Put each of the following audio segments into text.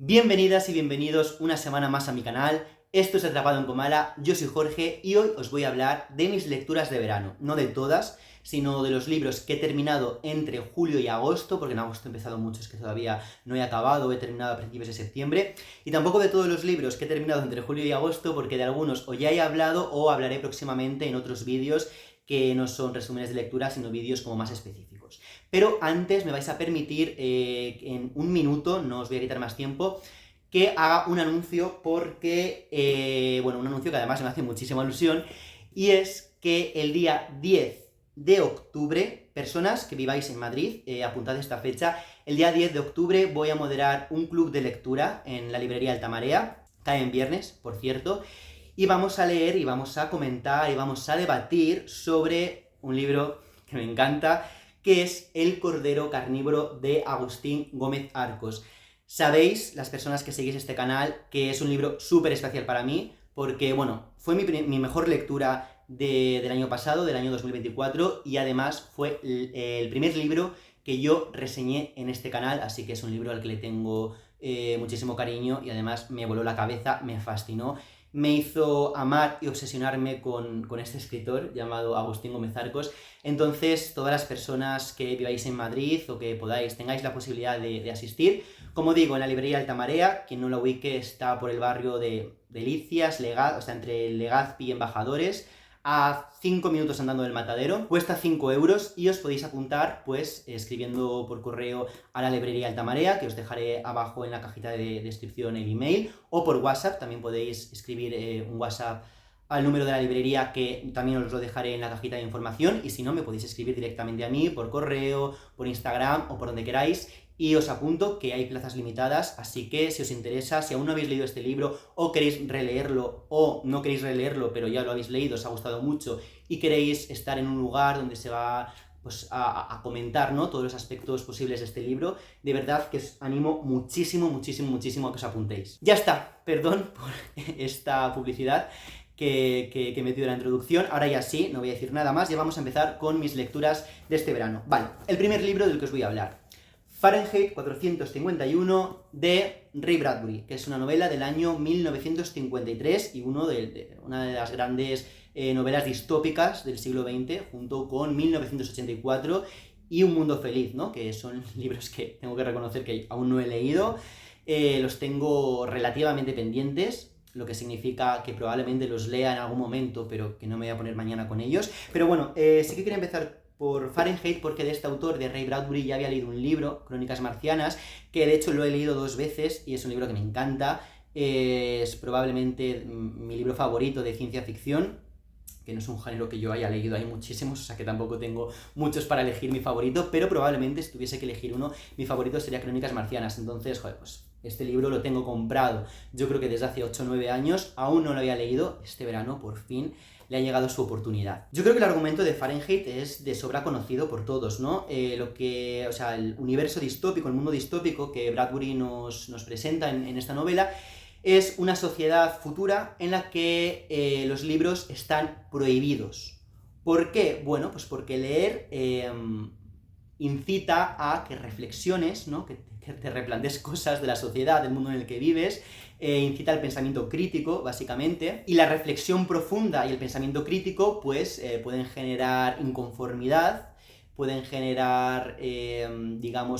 Bienvenidas y bienvenidos una semana más a mi canal. Esto es Atrapado en Comala, yo soy Jorge y hoy os voy a hablar de mis lecturas de verano. No de todas, sino de los libros que he terminado entre julio y agosto, porque en agosto he empezado muchos que todavía no he acabado, he terminado a principios de septiembre. Y tampoco de todos los libros que he terminado entre julio y agosto, porque de algunos o ya he hablado o hablaré próximamente en otros vídeos que no son resúmenes de lectura, sino vídeos como más específicos. Pero antes me vais a permitir, en un minuto, no os voy a quitar más tiempo, que haga un anuncio porque, un anuncio que además me hace muchísima ilusión, y es que el día 10 de octubre, personas que viváis en Madrid, apuntad esta fecha, el día 10 de octubre voy a moderar un club de lectura en la librería Altamarea, cae en viernes, por cierto, y vamos a leer y vamos a comentar y vamos a debatir sobre un libro que me encanta, que es El Cordero Carnívoro de Agustín Gómez Arcos. Sabéis, las personas que seguís este canal, que es un libro súper especial para mí, porque, fue mi mejor lectura del año pasado, del año 2024, y además fue el primer libro que yo reseñé en este canal, así que es un libro al que le tengo muchísimo cariño y además me voló la cabeza, me fascinó. Me hizo amar y obsesionarme con este escritor llamado Agustín Gómez Arcos. Entonces, todas las personas que viváis en Madrid o que tengáis la posibilidad de asistir, como digo, en la librería Altamarea, quien no la ubique, está por el barrio de Delicias, entre Legazpi y Embajadores, a 5 minutos andando del Matadero, cuesta 5 euros y os podéis apuntar, pues, escribiendo por correo a la librería Altamarea, que os dejaré abajo en la cajita de descripción el email, o por WhatsApp, también podéis escribir un WhatsApp al número de la librería, que también os lo dejaré en la cajita de información, y si no, me podéis escribir directamente a mí, por correo, por Instagram o por donde queráis, y os apunto que hay plazas limitadas, así que si os interesa, si aún no habéis leído este libro, o queréis releerlo, o no queréis releerlo, pero ya lo habéis leído, os ha gustado mucho, y queréis estar en un lugar donde se va a comentar, ¿no?, todos los aspectos posibles de este libro, de verdad que os animo muchísimo, muchísimo, muchísimo a que os apuntéis. Ya está, perdón por esta publicidad que he metido en la introducción. Ahora ya sí, no voy a decir nada más, ya vamos a empezar con mis lecturas de este verano. Vale, el primer libro del que os voy a hablar, Fahrenheit 451 de Ray Bradbury, que es una novela del año 1953 y una de las grandes novelas distópicas del siglo XX, junto con 1984 y Un Mundo Feliz, ¿no?, que son libros que tengo que reconocer que aún no he leído. Los tengo relativamente pendientes, lo que significa que probablemente los lea en algún momento, pero que no me voy a poner mañana con ellos. Pero bueno, sí que quería empezar por Fahrenheit, porque de este autor, de Ray Bradbury, ya había leído un libro, Crónicas Marcianas, que de hecho lo he leído 2 veces y es un libro que me encanta. Es probablemente mi libro favorito de ciencia ficción, que no es un género que yo haya leído, hay muchísimos, o sea que tampoco tengo muchos para elegir mi favorito, pero probablemente si tuviese que elegir uno, mi favorito sería Crónicas Marcianas. Entonces, pues este libro lo tengo comprado, yo creo que desde hace 8 o 9 años, aún no lo había leído, este verano por fin le ha llegado su oportunidad. Yo creo que el argumento de Fahrenheit es de sobra conocido por todos, ¿no? El universo distópico, el mundo distópico que Bradbury nos presenta en esta novela, es una sociedad futura en la que los libros están prohibidos. ¿Por qué? Bueno, pues porque leer incita a que reflexiones, ¿no?, que te replantees cosas de la sociedad, del mundo en el que vives, incita al pensamiento crítico, básicamente, y la reflexión profunda y el pensamiento crítico, pues, pueden generar inconformidad, pueden generar,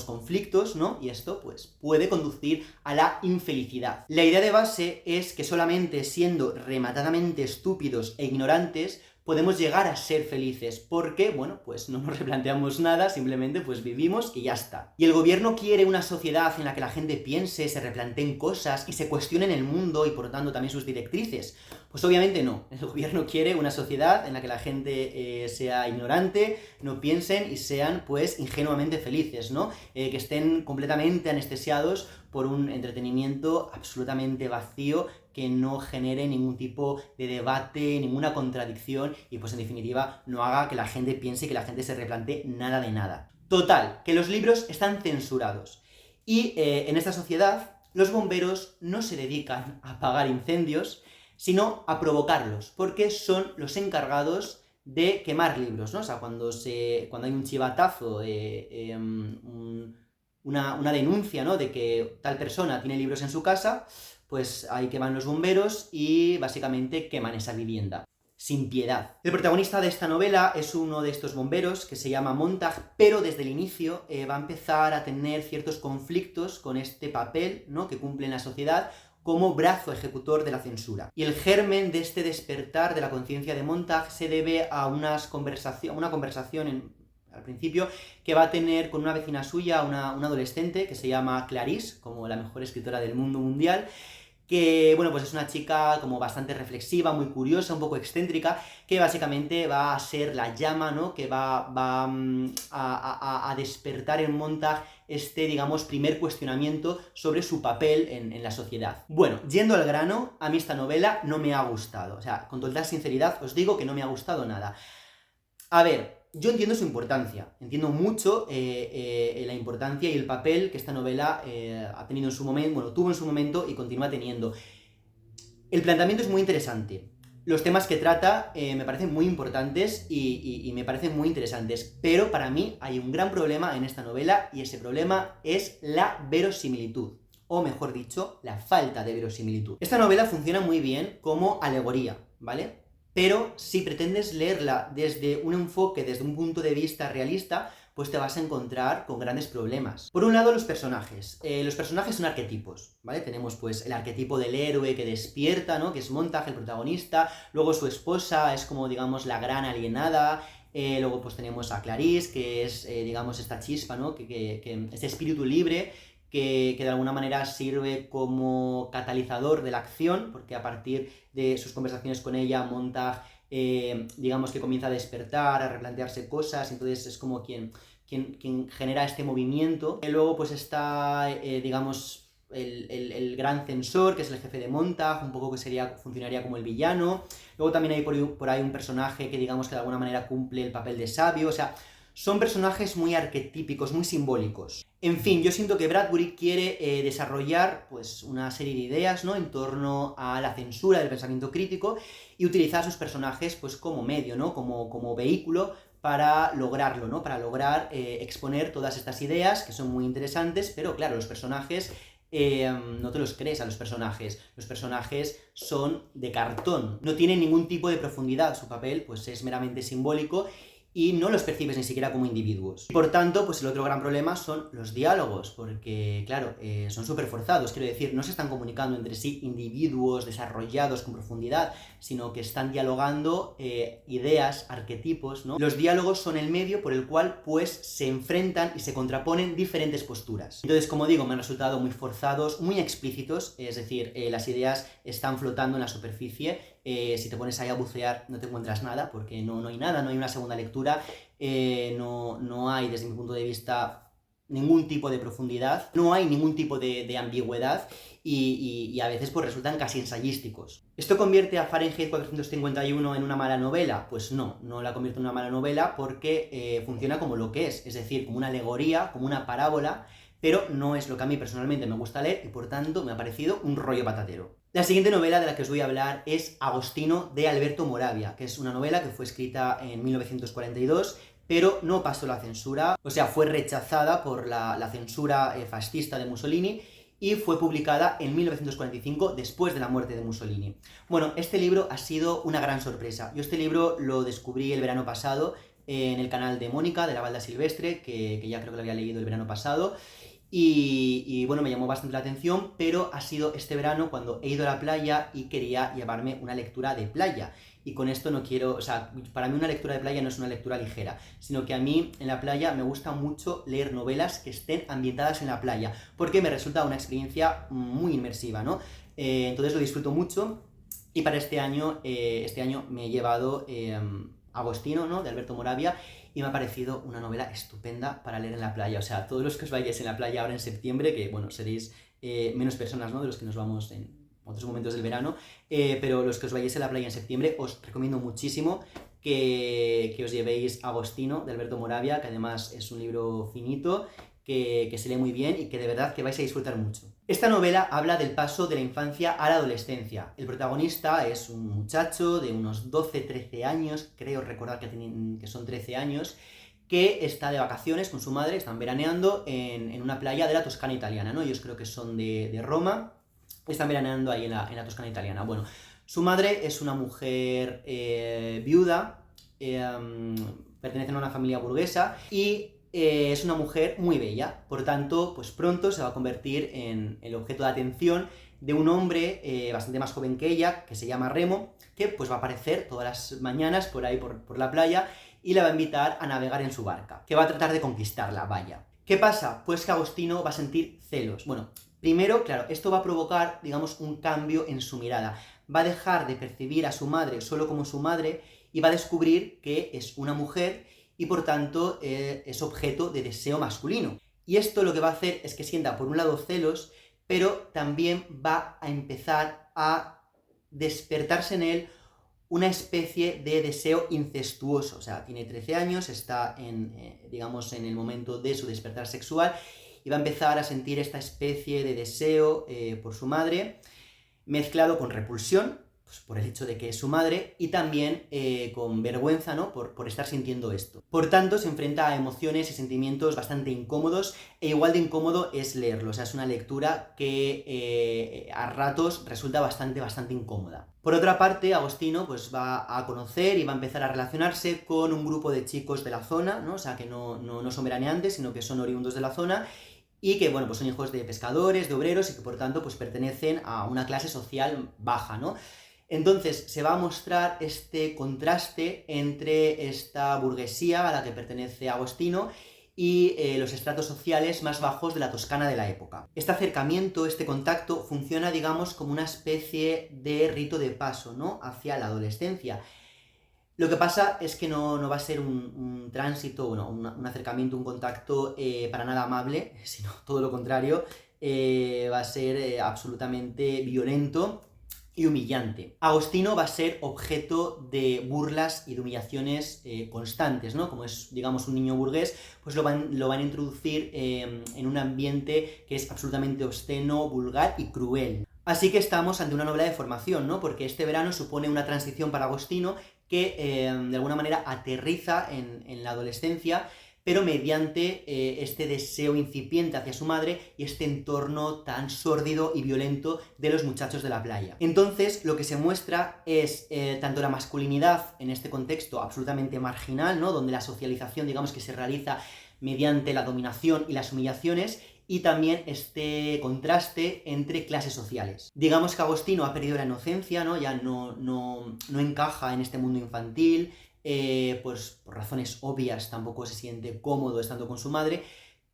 conflictos, ¿no? Y esto, pues, puede conducir a la infelicidad. La idea de base es que solamente siendo rematadamente estúpidos e ignorantes podemos llegar a ser felices, porque, pues no nos replanteamos nada, simplemente pues vivimos y ya está. Y el gobierno quiere una sociedad en la que la gente piense, se replanteen cosas y se cuestionen el mundo y por lo tanto también sus directrices. Pues obviamente no, el gobierno quiere una sociedad en la que la gente sea ignorante, no piensen y sean pues ingenuamente felices, ¿no? Que estén completamente anestesiados por un entretenimiento absolutamente vacío, que no genere ningún tipo de debate, ninguna contradicción y pues en definitiva no haga que la gente piense y que la gente se replantee nada de nada. Total, que los libros están censurados y en esta sociedad los bomberos no se dedican a apagar incendios, sino a provocarlos, porque son los encargados de quemar libros, ¿no? O sea, cuando hay un chivatazo, una denuncia, ¿no?, de que tal persona tiene libros en su casa, pues ahí que van los bomberos y básicamente queman esa vivienda. Sin piedad. El protagonista de esta novela es uno de estos bomberos que se llama Montag, pero desde el inicio va a empezar a tener ciertos conflictos con este papel, ¿no?, que cumple en la sociedad como brazo ejecutor de la censura. Y el germen de este despertar de la conciencia de Montag se debe a una conversación al principio que va a tener con una vecina suya, una adolescente que se llama Clarice, como la mejor escritora del mundo mundial, que, bueno, pues es una chica como bastante reflexiva, muy curiosa, un poco excéntrica, que básicamente va a ser la llama, ¿no?, que va a despertar en Montag este, digamos, primer cuestionamiento sobre su papel en la sociedad. Bueno, yendo al grano, a mí esta novela no me ha gustado, o sea, con total sinceridad os digo que no me ha gustado nada. A ver, yo entiendo su importancia, entiendo mucho la importancia y el papel que esta novela ha tenido en su momento, bueno, tuvo en su momento y continúa teniendo. El planteamiento es muy interesante. Los temas que trata me parecen muy importantes y me parecen muy interesantes, pero para mí hay un gran problema en esta novela y ese problema es la verosimilitud, o mejor dicho, la falta de verosimilitud. Esta novela funciona muy bien como alegoría, ¿vale? Pero si pretendes leerla desde un enfoque, desde un punto de vista realista, pues te vas a encontrar con grandes problemas. Por un lado, los personajes. Los personajes son arquetipos, ¿vale? Tenemos pues el arquetipo del héroe que despierta, ¿no?, que es Montag, el protagonista. Luego su esposa es como, digamos, la gran alienada. Luego pues tenemos a Clarice, que es, digamos, esta chispa, ¿no?, que este espíritu libre que de alguna manera sirve como catalizador de la acción, porque a partir de sus conversaciones con ella, Montag, digamos que comienza a despertar, a replantearse cosas, entonces es como quien genera este movimiento. Y luego pues está, digamos, el gran censor, que es el jefe de Montag, un poco que funcionaría como el villano. Luego también hay por ahí un personaje que, digamos, que de alguna manera cumple el papel de sabio, o sea, son personajes muy arquetípicos, muy simbólicos. En fin, yo siento que Bradbury quiere desarrollar pues una serie de ideas, ¿no?, en torno a la censura del pensamiento crítico y utilizar a sus personajes pues como medio, ¿no?, como vehículo para lograrlo, ¿no?, para lograr exponer todas estas ideas que son muy interesantes, pero claro, los personajes no te los crees a los personajes son de cartón, no tienen ningún tipo de profundidad, su papel pues es meramente simbólico y no los percibes ni siquiera como individuos. Por tanto, pues el otro gran problema son los diálogos, porque, claro, son súper forzados, quiero decir, no se están comunicando entre sí individuos desarrollados con profundidad, sino que están dialogando ideas, arquetipos, ¿no? Los diálogos son el medio por el cual, pues, se enfrentan y se contraponen diferentes posturas. Entonces, como digo, me han resultado muy forzados, muy explícitos, es decir, las ideas están flotando en la superficie. Si te pones ahí a bucear no te encuentras nada, porque no hay nada, no hay una segunda lectura, no hay, desde mi punto de vista, ningún tipo de profundidad, no hay ningún tipo de ambigüedad y a veces pues resultan casi ensayísticos. ¿Esto convierte a Fahrenheit 451 en una mala novela? Pues no la convierte en una mala novela porque funciona como lo que es decir, como una alegoría, como una parábola, pero no es lo que a mí personalmente me gusta leer y por tanto me ha parecido un rollo patatero. La siguiente novela de la que os voy a hablar es Agostino, de Alberto Moravia, que es una novela que fue escrita en 1942, pero no pasó la censura, o sea, fue rechazada por la censura fascista de Mussolini y fue publicada en 1945 después de la muerte de Mussolini. Bueno, este libro ha sido una gran sorpresa. Yo este libro lo descubrí el verano pasado en el canal de Mónica, de la Balda Silvestre, que ya creo que lo había leído el verano pasado, y bueno, me llamó bastante la atención, pero ha sido este verano cuando he ido a la playa y quería llevarme una lectura de playa. Y con esto no quiero, o sea, para mí una lectura de playa no es una lectura ligera, sino que a mí en la playa me gusta mucho leer novelas que estén ambientadas en la playa, porque me resulta una experiencia muy inmersiva, ¿no? Entonces lo disfruto mucho y para este año me he llevado Agostino, ¿no?, de Alberto Moravia, y me ha parecido una novela estupenda para leer en la playa. O sea, todos los que os vayáis en la playa ahora en septiembre, que bueno, seréis menos personas, ¿no?, de los que nos vamos en otros momentos del verano, pero los que os vayáis a la playa en septiembre, os recomiendo muchísimo que os llevéis Agostino, de Alberto Moravia, que además es un libro finito, que se lee muy bien y que de verdad que vais a disfrutar mucho. Esta novela habla del paso de la infancia a la adolescencia. El protagonista es un muchacho de unos 12-13 años, creo recordar que son 13 años, que está de vacaciones con su madre, están veraneando en una playa de la Toscana italiana, ¿no? Ellos creo que son de Roma, están veraneando ahí en la Toscana italiana. Bueno, su madre es una mujer viuda, pertenece a una familia burguesa y es una mujer muy bella, por tanto, pues pronto se va a convertir en el objeto de atención de un hombre bastante más joven que ella, que se llama Remo, que pues va a aparecer todas las mañanas por ahí por la playa y la va a invitar a navegar en su barca, que va a tratar de conquistarla, vaya. ¿Qué pasa? Pues que Agostino va a sentir celos. Bueno, primero, claro, esto va a provocar, digamos, un cambio en su mirada. Va a dejar de percibir a su madre solo como su madre y va a descubrir que es una mujer y por tanto es objeto de deseo masculino. Y esto lo que va a hacer es que sienta por un lado celos, pero también va a empezar a despertarse en él una especie de deseo incestuoso. O sea, tiene 13 años, está digamos, en el momento de su despertar sexual y va a empezar a sentir esta especie de deseo por su madre, mezclado con repulsión, pues por el hecho de que es su madre, y también con vergüenza, ¿no? Por estar sintiendo esto. Por tanto, se enfrenta a emociones y sentimientos bastante incómodos, e igual de incómodo es leerlo. O sea, es una lectura que a ratos resulta bastante incómoda. Por otra parte, Agostino pues va a conocer y va a empezar a relacionarse con un grupo de chicos de la zona, ¿no? O sea, que no son veraneantes, sino que son oriundos de la zona, y que, bueno, pues son hijos de pescadores, de obreros, y que por tanto pues pertenecen a una clase social baja, ¿no? Entonces se va a mostrar este contraste entre esta burguesía a la que pertenece Agostino y los estratos sociales más bajos de la Toscana de la época. Este acercamiento, este contacto, funciona, digamos, como una especie de rito de paso, ¿no? Hacia la adolescencia. Lo que pasa es que no va a ser un tránsito, bueno, un acercamiento, un contacto para nada amable, sino todo lo contrario, va a ser absolutamente violento y humillante. Agostino va a ser objeto de burlas y de humillaciones constantes, ¿no? Como es, digamos, un niño burgués, pues lo van a introducir en un ambiente que es absolutamente obsceno, vulgar y cruel. Así que estamos ante una novela de formación, ¿no? Porque este verano supone una transición para Agostino que de alguna manera aterriza en la adolescencia, pero mediante este deseo incipiente hacia su madre y este entorno tan sórdido y violento de los muchachos de la playa. Entonces, lo que se muestra es tanto la masculinidad en este contexto absolutamente marginal, ¿no? Donde la socialización, digamos, que se realiza mediante la dominación y las humillaciones, y también este contraste entre clases sociales. Digamos que Agostino ha perdido la inocencia, ¿no? Ya no encaja en este mundo infantil, pues por razones obvias tampoco se siente cómodo estando con su madre,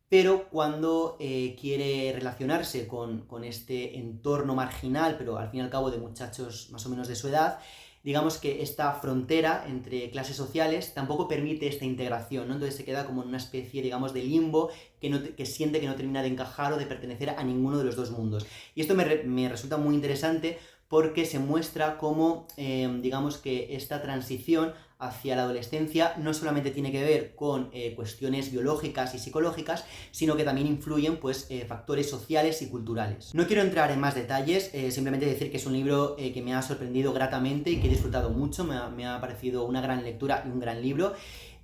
pero cuando quiere relacionarse con este entorno marginal, pero al fin y al cabo de muchachos más o menos de su edad, digamos que esta frontera entre clases sociales tampoco permite esta integración, ¿no? Entonces se queda como en una especie, digamos, de limbo que siente que no termina de encajar o de pertenecer a ninguno de los dos mundos. Y esto me resulta muy interesante porque se muestra cómo, digamos que esta transición hacia la adolescencia no solamente tiene que ver con cuestiones biológicas y psicológicas, sino que también influyen pues, factores sociales y culturales. No quiero entrar en más detalles, simplemente decir que es un libro que me ha sorprendido gratamente y que he disfrutado mucho, me ha parecido una gran lectura y un gran libro.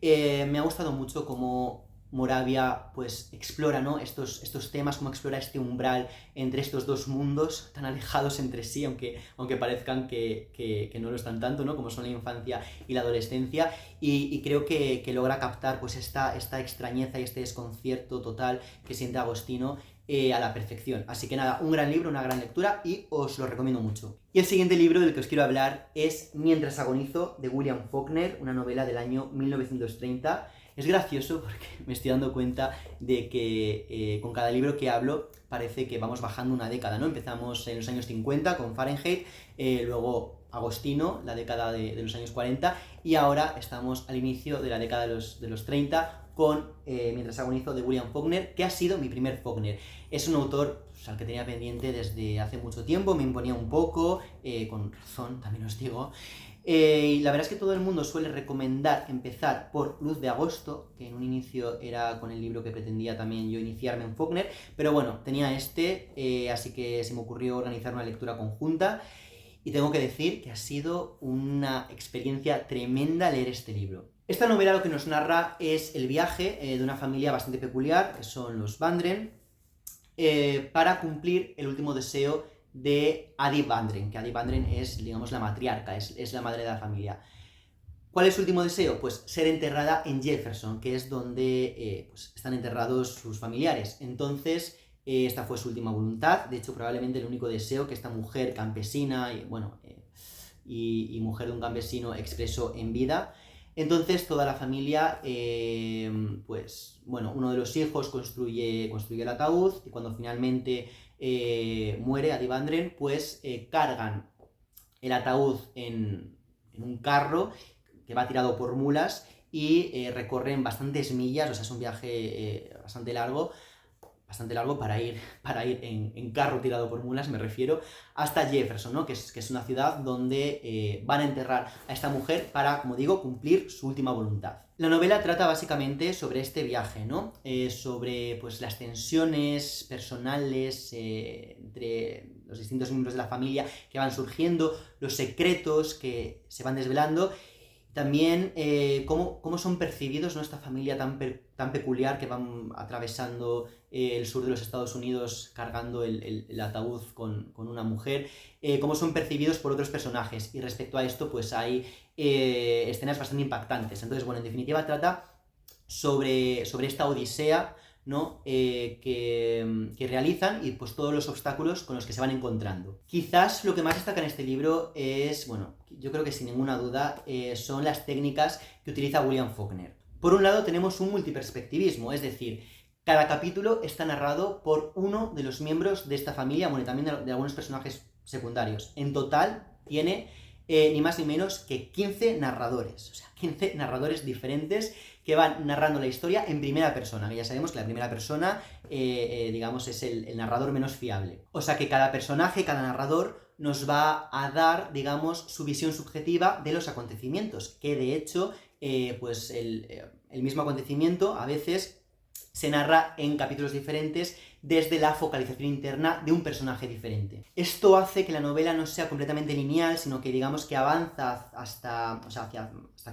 Me ha gustado mucho cómo Moravia pues explora, ¿no? estos temas, cómo explora este umbral entre estos dos mundos tan alejados entre sí, aunque parezcan que no lo están tanto, ¿no? Como son la infancia y la adolescencia, y creo que logra captar pues esta extrañeza y este desconcierto total que siente Agostino a la perfección. Así que nada, un gran libro, una gran lectura y os lo recomiendo mucho. Y el siguiente libro del que os quiero hablar es Mientras agonizo, de William Faulkner, una novela del año 1930. Es gracioso porque me estoy dando cuenta de que con cada libro que hablo parece que vamos bajando una década, ¿no? Empezamos en los años 50 con Fahrenheit, luego Agostino, la década de los años 40, y ahora estamos al inicio de la década de los 30 con Mientras agonizo, de William Faulkner, que ha sido mi primer Faulkner. Es un autor pues, al que tenía pendiente desde hace mucho tiempo, me imponía un poco, con razón, también os digo. Y la verdad es que todo el mundo suele recomendar empezar por Luz de Agosto, que en un inicio era con el libro que pretendía también yo iniciarme en Faulkner, pero bueno, tenía así que se me ocurrió organizar una lectura conjunta. y tengo que decir que ha sido una experiencia tremenda leer este libro. Esta novela lo que nos narra es el viaje de una familia bastante peculiar, que son los Vandren, para cumplir el último deseo de Adi Vandren, que Adi Vandren es, digamos, la matriarca, es la madre de la familia. ¿Cuál es su último deseo? Pues ser enterrada en Jefferson, que es donde pues están enterrados sus familiares. Entonces, esta fue su última voluntad. De hecho, probablemente el único deseo que esta mujer campesina y mujer de un campesino expresó en vida. Entonces, toda la familia, uno de los hijos construye el ataúd, y cuando finalmente muere Adi Vandren, pues cargan el ataúd en un carro que va tirado por mulas y recorren bastantes millas, o sea, es un viaje bastante largo para ir en carro tirado por mulas, me refiero, hasta Jefferson, ¿no? que es una ciudad donde van a enterrar a esta mujer para, como digo, cumplir su última voluntad. La novela trata básicamente sobre este viaje, ¿no? Sobre pues, las tensiones personales entre los distintos miembros de la familia que van surgiendo, los secretos que se van desvelando. También cómo son percibidos, ¿no? Esta familia tan peculiar que van atravesando el sur de los Estados Unidos cargando el ataúd con una mujer, cómo son percibidos por otros personajes. Y respecto a esto, pues hay escenas bastante impactantes. Entonces, bueno, en definitiva trata sobre esta odisea, ¿no? que realizan y pues todos los obstáculos con los que se van encontrando. Quizás lo que más destaca en este libro es, yo creo que sin ninguna duda, son las técnicas que utiliza William Faulkner. Por un lado tenemos un multiperspectivismo, es decir, cada capítulo está narrado por uno de los miembros de esta familia, y también de algunos personajes secundarios. En total tiene ni más ni menos que 15 narradores, o sea, 15 narradores diferentes que van narrando la historia en primera persona, que ya sabemos que la primera persona, digamos, es el narrador menos fiable. O sea que cada personaje, cada narrador nos va a dar, digamos, su visión subjetiva de los acontecimientos, que de hecho, el mismo acontecimiento a veces se narra en capítulos diferentes desde la focalización interna de un personaje diferente. Esto hace que la novela no sea completamente lineal, sino que digamos que avanza hasta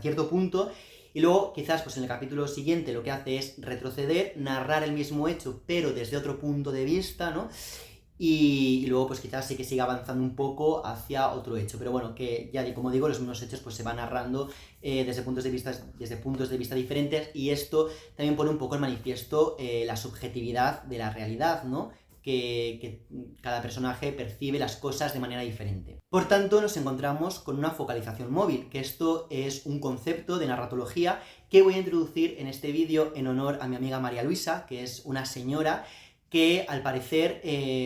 cierto punto, y luego quizás pues en el capítulo siguiente lo que hace es retroceder, narrar el mismo hecho, pero desde otro punto de vista, ¿no? Y luego pues quizás sí que siga avanzando un poco hacia otro hecho, pero bueno, que ya como digo, los mismos hechos pues se van narrando desde puntos de vista diferentes, y esto también pone un poco en manifiesto la subjetividad de la realidad, ¿no? Que cada personaje percibe las cosas de manera diferente. Por tanto, nos encontramos con una focalización móvil, que esto es un concepto de narratología que voy a introducir en este vídeo en honor a mi amiga María Luisa, que es una señora que al parecer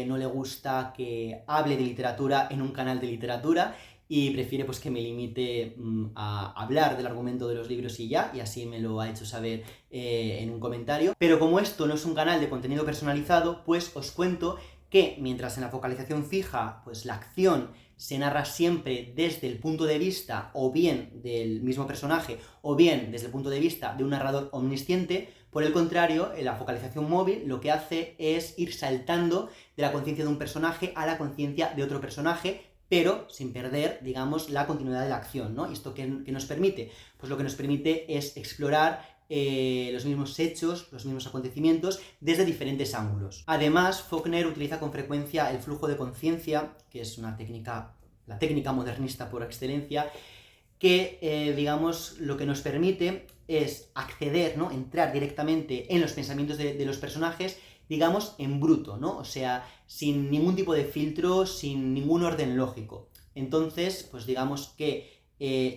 no le gusta que hable de literatura en un canal de literatura y prefiere pues que me limite a hablar del argumento de los libros y ya, y así me lo ha hecho saber en un comentario. Pero como esto no es un canal de contenido personalizado, pues os cuento que mientras en la focalización fija pues la acción se narra siempre desde el punto de vista o bien del mismo personaje o bien desde el punto de vista de un narrador omnisciente, por el contrario, en la focalización móvil lo que hace es ir saltando de la conciencia de un personaje a la conciencia de otro personaje, pero sin perder, digamos, la continuidad de la acción, ¿no? ¿Y esto qué nos permite? Pues lo que nos permite es explorar los mismos hechos, los mismos acontecimientos desde diferentes ángulos. Además, Faulkner utiliza con frecuencia el flujo de conciencia, que es la técnica modernista por excelencia, que, digamos, lo que nos permite es acceder, ¿no? Entrar directamente en los pensamientos de los personajes, digamos, en bruto, ¿no? O sea, sin ningún tipo de filtro, sin ningún orden lógico. Entonces, pues digamos que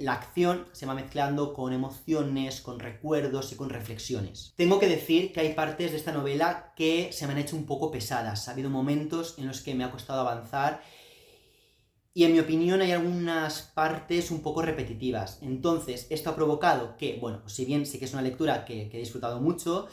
la acción se va mezclando con emociones, con recuerdos y con reflexiones. Tengo que decir que hay partes de esta novela que se me han hecho un poco pesadas. Ha habido momentos en los que me ha costado avanzar y en mi opinión hay algunas partes un poco repetitivas. Entonces, esto ha provocado que, bueno, si bien sí que es una lectura que he disfrutado mucho,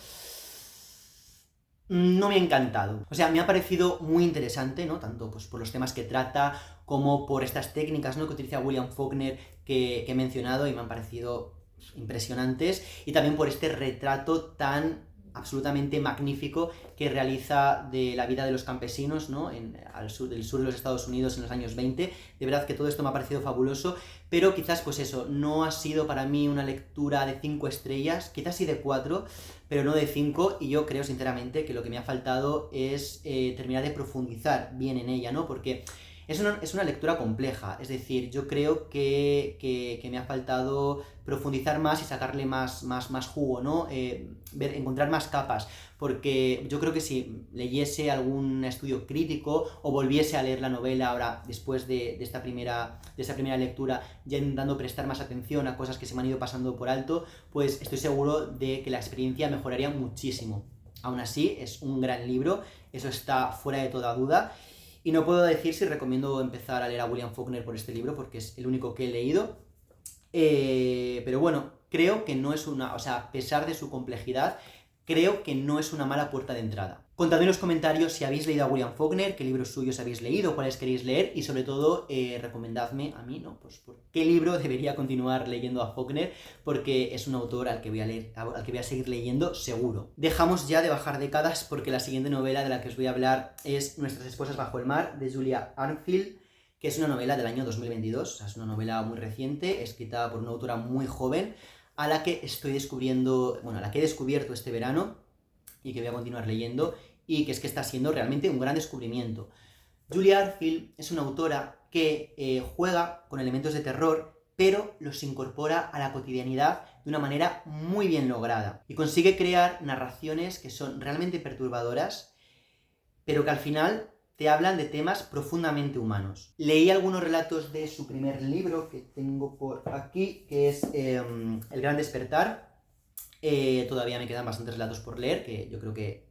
no me ha encantado. O sea, me ha parecido muy interesante, ¿no? Tanto pues, por los temas que trata, como por estas técnicas, ¿no? que utiliza William Faulkner que he mencionado y me han parecido impresionantes, y también por este retrato tan absolutamente magnífico que realiza de la vida de los campesinos, ¿no? Del sur de los Estados Unidos en los años 20. De verdad que todo esto me ha parecido fabuloso, pero quizás pues eso, no ha sido para mí una lectura de 5 estrellas, quizás sí de 4, pero no de 5, y yo creo sinceramente que lo que me ha faltado es terminar de profundizar bien en ella, ¿no? Porque es una lectura compleja, es decir, yo creo que me ha faltado profundizar más y sacarle más jugo, ¿no? Encontrar más capas, porque yo creo que si leyese algún estudio crítico o volviese a leer la novela ahora, después de esta primera lectura, ya intentando prestar más atención a cosas que se me han ido pasando por alto, pues estoy seguro de que la experiencia mejoraría muchísimo. Aún así, es un gran libro, eso está fuera de toda duda. Y no puedo decir si recomiendo empezar a leer a William Faulkner por este libro, porque es el único que he leído. Pero bueno, creo que no es una... O sea, a pesar de su complejidad, creo que no es una mala puerta de entrada. Contadme en los comentarios si habéis leído a William Faulkner, qué libros suyos habéis leído, cuáles queréis leer, y sobre todo recomendadme a mí, ¿no? Pues por qué libro debería continuar leyendo a Faulkner, porque es un autor al que voy a seguir leyendo seguro. Dejamos ya de bajar décadas, porque la siguiente novela de la que os voy a hablar es Nuestras esposas bajo el mar, de Julia Arnfield, que es una novela del año 2022, o sea, es una novela muy reciente, escrita por una autora muy joven, a la que estoy descubriendo, bueno, a la que he descubierto este verano, y que voy a continuar leyendo, y que es que está siendo realmente un gran descubrimiento. Julia Arnfield es una autora que juega con elementos de terror, pero los incorpora a la cotidianidad de una manera muy bien lograda, y consigue crear narraciones que son realmente perturbadoras, pero que al final te hablan de temas profundamente humanos. Leí algunos relatos de su primer libro, que tengo por aquí, que es El Gran Despertar. Todavía me quedan bastantes relatos por leer, que yo creo que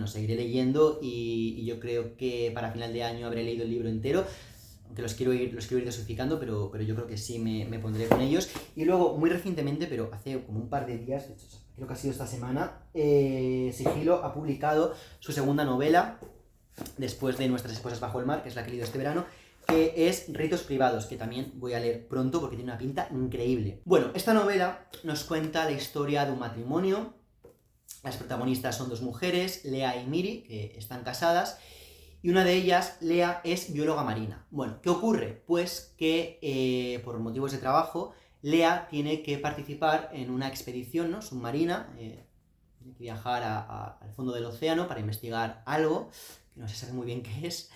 seguiré leyendo, y yo creo que para final de año habré leído el libro entero, aunque los quiero ir dosificando, pero yo creo que sí me pondré con ellos. Y luego, muy recientemente, pero hace como un par de días, de hecho, creo que ha sido esta semana, Sigilo ha publicado su segunda novela, después de Nuestras esposas bajo el mar, que es la que he leído este verano, que es Ritos privados, que también voy a leer pronto porque tiene una pinta increíble. Bueno, esta novela nos cuenta la historia de un matrimonio. Las protagonistas son 2 mujeres, Lea y Miri, que están casadas, y una de ellas, Lea, es bióloga marina. Bueno, ¿qué ocurre? Pues que por motivos de trabajo, Lea tiene que participar en una expedición, ¿no?, submarina, tiene que viajar al fondo del océano para investigar algo, que no se sabe muy bien qué es.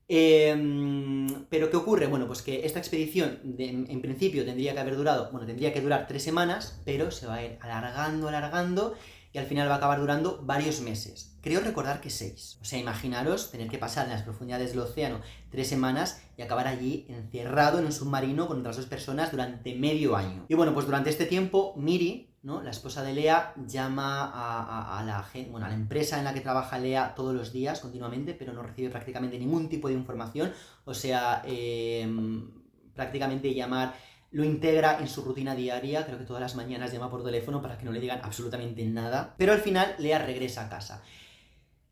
Pero ¿qué ocurre? Bueno, pues que esta expedición en principio tendría que durar 3 semanas, pero se va a ir alargando, y al final va a acabar durando varios meses. Creo recordar que 6. O sea, imaginaros tener que pasar en las profundidades del océano 3 semanas y acabar allí encerrado en un submarino con otras 2 personas durante medio año. Y bueno, pues durante este tiempo, Miri, ¿no?, la esposa de Lea, llama a la empresa en la que trabaja Lea todos los días, continuamente, pero no recibe prácticamente ningún tipo de información. O sea, prácticamente llamar lo integra en su rutina diaria, creo que todas las mañanas llama por teléfono para que no le digan absolutamente nada. Pero al final Lea regresa a casa.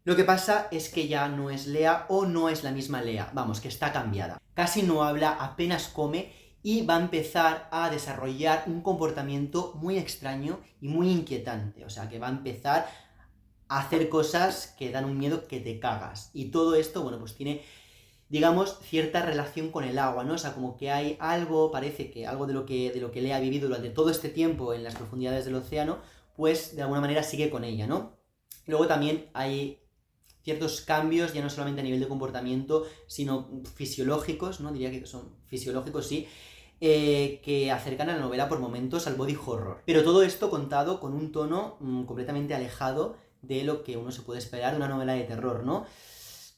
Lo que pasa es que ya no es Lea, o no es la misma Lea, vamos, que está cambiada. Casi no habla, apenas come, y va a empezar a desarrollar un comportamiento muy extraño y muy inquietante. O sea, que va a empezar a hacer cosas que dan un miedo que te cagas. Y todo esto, bueno, pues tiene, digamos, cierta relación con el agua, ¿no? O sea, como que hay algo, parece que algo de lo que Lea ha vivido durante todo este tiempo en las profundidades del océano, pues de alguna manera sigue con ella, ¿no? Luego también hay ciertos cambios, ya no solamente a nivel de comportamiento, sino fisiológicos, ¿no? Diría que son fisiológicos, sí, que acercan a la novela por momentos al body horror. Pero todo esto contado con un tono completamente alejado de lo que uno se puede esperar de una novela de terror, ¿no?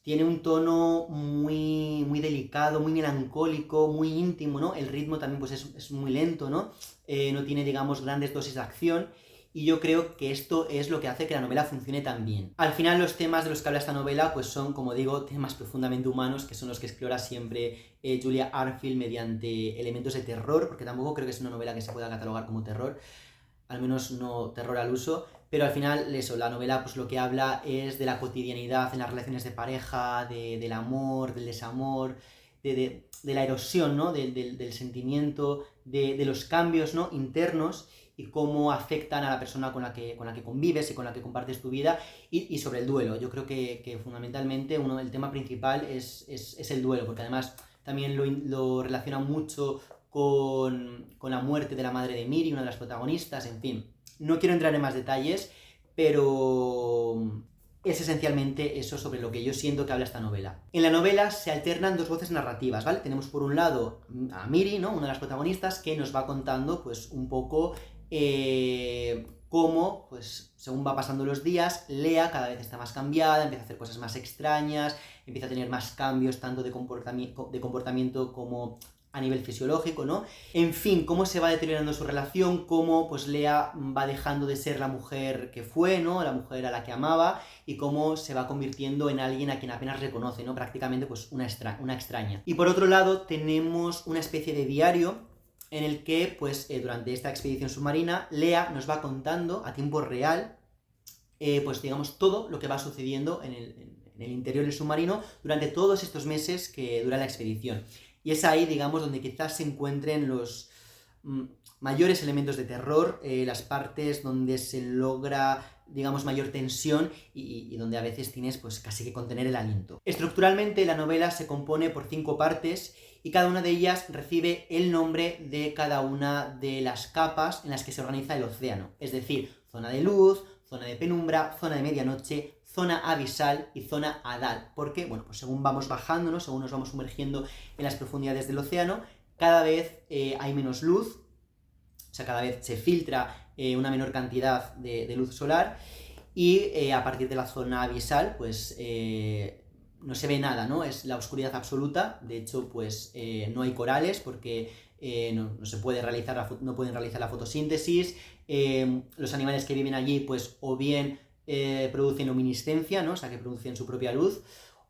Tiene un tono muy, muy delicado, muy melancólico, muy íntimo, ¿no? El ritmo también pues es muy lento, ¿no? No tiene, digamos, grandes dosis de acción. Y yo creo que esto es lo que hace que la novela funcione tan bien. Al final, los temas de los que habla esta novela pues son, como digo, temas profundamente humanos, que son los que explora siempre Julia Arnfield mediante elementos de terror, porque tampoco creo que es una novela que se pueda catalogar como terror, al menos no terror al uso, pero al final eso, la novela pues lo que habla es de la cotidianidad en las relaciones de pareja, del amor, del desamor, de la erosión, ¿no?, del sentimiento, de los cambios, ¿no?, internos, y cómo afectan a la persona con la que convives y con la que compartes tu vida, y sobre el duelo. Yo creo que fundamentalmente el tema principal es el duelo, porque además también lo relaciona mucho con la muerte de la madre de Miri, una de las protagonistas, en fin. No quiero entrar en más detalles, pero es esencialmente eso sobre lo que yo siento que habla esta novela. En la novela se alternan dos voces narrativas, ¿vale? Tenemos por un lado a Miri, ¿no? Una de las protagonistas, que nos va contando pues un poco cómo, pues según va pasando los días, Lea cada vez está más cambiada, empieza a hacer cosas más extrañas, empieza a tener más cambios tanto de comportamiento como a nivel fisiológico, ¿no? En fin, cómo se va deteriorando su relación, cómo pues Lea va dejando de ser la mujer que fue, ¿no? La mujer a la que amaba, y cómo se va convirtiendo en alguien a quien apenas reconoce, ¿no? Prácticamente pues una extraña. Y por otro lado tenemos una especie de diario en el que pues durante esta expedición submarina Lea nos va contando a tiempo real pues digamos todo lo que va sucediendo en el interior del submarino durante todos estos meses que dura la expedición. Y es ahí, digamos, donde quizás se encuentren los mayores elementos de terror, las partes donde se logra, digamos, mayor tensión y donde a veces tienes pues casi que contener el aliento. Estructuralmente la novela se compone por 5 partes y cada una de ellas recibe el nombre de cada una de las capas en las que se organiza el océano. Es decir, zona de luz, zona de penumbra, zona de medianoche, zona abisal y zona hadal, porque, bueno, pues según vamos bajando, ¿no? Según nos vamos sumergiendo en las profundidades del océano, cada vez hay menos luz, o sea, cada vez se filtra una menor cantidad de luz solar, y a partir de la zona abisal, pues no se ve nada, ¿no? Es la oscuridad absoluta. De hecho, pues no hay corales porque no se puede realizar no pueden realizar la fotosíntesis. Los animales que viven allí, pues o bien producen luminiscencia, ¿no? O sea, que producen su propia luz,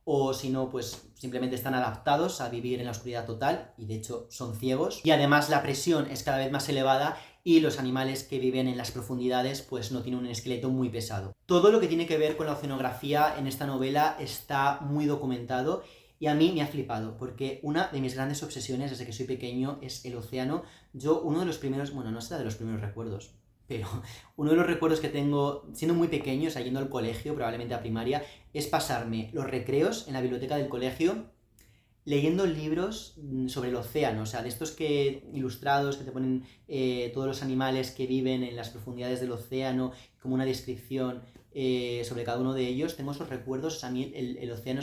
o si no, pues simplemente están adaptados a vivir en la oscuridad total, y de hecho son ciegos. Y además la presión es cada vez más elevada y los animales que viven en las profundidades pues no tienen un esqueleto muy pesado. Todo lo que tiene que ver con la oceanografía en esta novela está muy documentado y a mí me ha flipado, porque una de mis grandes obsesiones desde que soy pequeño es el océano. Yo, uno de los primeros, bueno, no será de los primeros recuerdos, pero uno de los recuerdos que tengo siendo muy pequeño, o sea, yendo al colegio, probablemente a primaria, es pasarme los recreos en la biblioteca del colegio leyendo libros sobre el océano, o sea, de estos ilustrados que te ponen todos los animales que viven en las profundidades del océano, como una descripción sobre cada uno de ellos. Tengo esos recuerdos. O sea, a mí el océano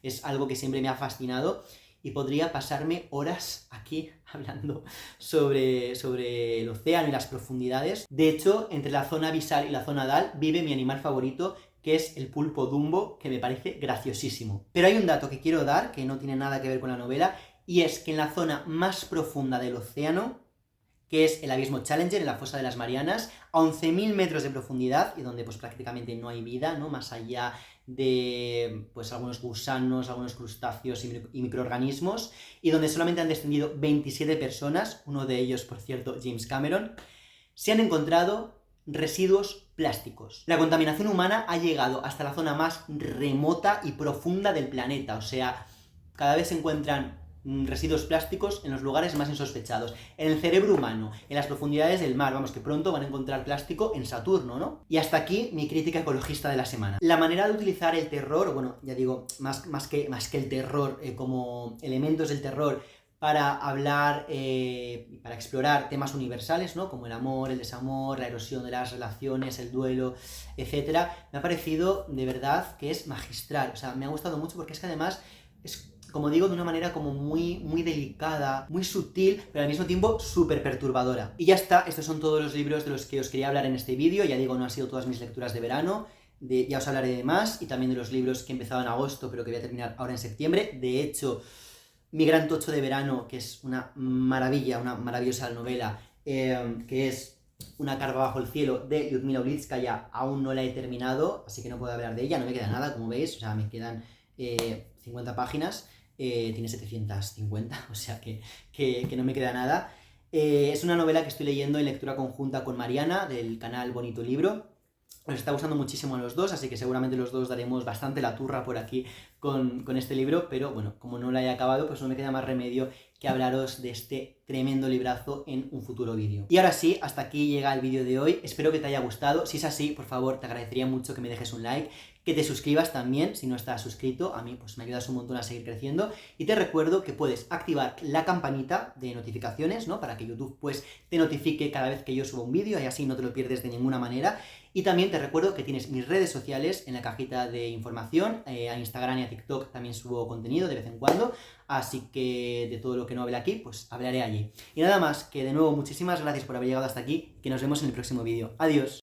es algo que siempre me ha fascinado, y podría pasarme horas aquí hablando sobre el océano y las profundidades. De hecho, entre la zona abisal y la zona hadal vive mi animal favorito, que es el pulpo Dumbo, que me parece graciosísimo. Pero hay un dato que quiero dar, que no tiene nada que ver con la novela, y es que en la zona más profunda del océano, que es el abismo Challenger, en la fosa de las Marianas, a 11.000 metros de profundidad, y donde pues prácticamente no hay vida, ¿no? Más allá de pues algunos gusanos, algunos crustáceos y microorganismos, y donde solamente han descendido 27 personas, uno de ellos, por cierto, James Cameron, se han encontrado residuos plásticos. La contaminación humana ha llegado hasta la zona más remota y profunda del planeta, o sea, cada vez se encuentran residuos plásticos en los lugares más insospechados. En el cerebro humano, en las profundidades del mar, vamos, que pronto van a encontrar plástico en Saturno, ¿no? Y hasta aquí mi crítica ecologista de la semana. La manera de utilizar el terror, bueno, ya digo, más que el terror, como elementos del terror, para hablar, para explorar temas universales, ¿no? Como el amor, el desamor, la erosión de las relaciones, el duelo, etc. Me ha parecido, de verdad, que es magistral. O sea, me ha gustado mucho porque es que además es, como digo, de una manera como muy, muy delicada, muy sutil, pero al mismo tiempo súper perturbadora. Y ya está, estos son todos los libros de los que os quería hablar en este vídeo. Ya digo, no han sido todas mis lecturas de verano. Ya os hablaré de más, y también de los libros que he empezado en agosto, pero que voy a terminar ahora en septiembre. De hecho, mi gran tocho de verano, que es una maravilla, una maravillosa novela, que es Una carva bajo el cielo, de Lyudmila Ulitskaya, aún no la he terminado, así que no puedo hablar de ella, no me queda nada, como veis, o sea, me quedan 50 páginas, tiene 750, o sea que no me queda nada. Es una novela que estoy leyendo en lectura conjunta con Mariana, del canal Bonito Libro, Os está gustando muchísimo a los dos, así que seguramente los dos daremos bastante la turra por aquí con este libro, pero bueno, como no lo haya acabado, pues no me queda más remedio que hablaros de este tremendo librazo en un futuro vídeo. Y ahora sí, hasta aquí llega el vídeo de hoy, espero que te haya gustado. Si es así, por favor, te agradecería mucho que me dejes un like, que te suscribas también si no estás suscrito, a mí pues me ayudas un montón a seguir creciendo, y te recuerdo que puedes activar la campanita de notificaciones, ¿no? Para que YouTube pues te notifique cada vez que yo subo un vídeo y así no te lo pierdes de ninguna manera. Y también te recuerdo que tienes mis redes sociales en la cajita de información, a Instagram y a TikTok también subo contenido de vez en cuando, así que de todo lo que no hable aquí, pues hablaré allí. Y nada más, que de nuevo muchísimas gracias por haber llegado hasta aquí, que nos vemos en el próximo vídeo. Adiós.